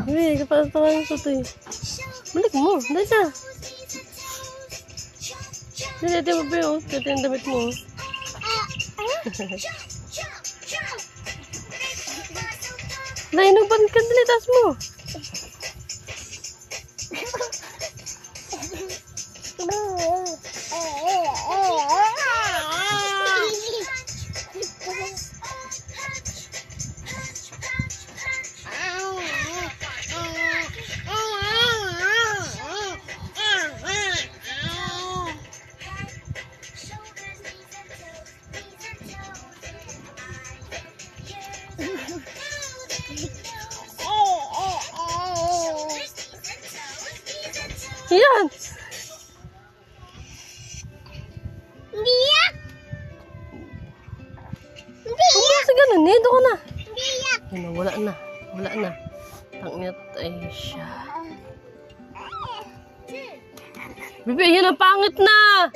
Bebe, kapatawain ko ito eh. Balik mo. Dali na. Dali, dali mo ba yun? Dali yung damit mo. Nainuban ka. Dali, taas mo. Yan! Biyak! Huwag mo kasi ganun eh. Doon ka na. Biyak! Yan na, wala na. Wala na. Tangit ay siya. Bebe, yan ang pangit na!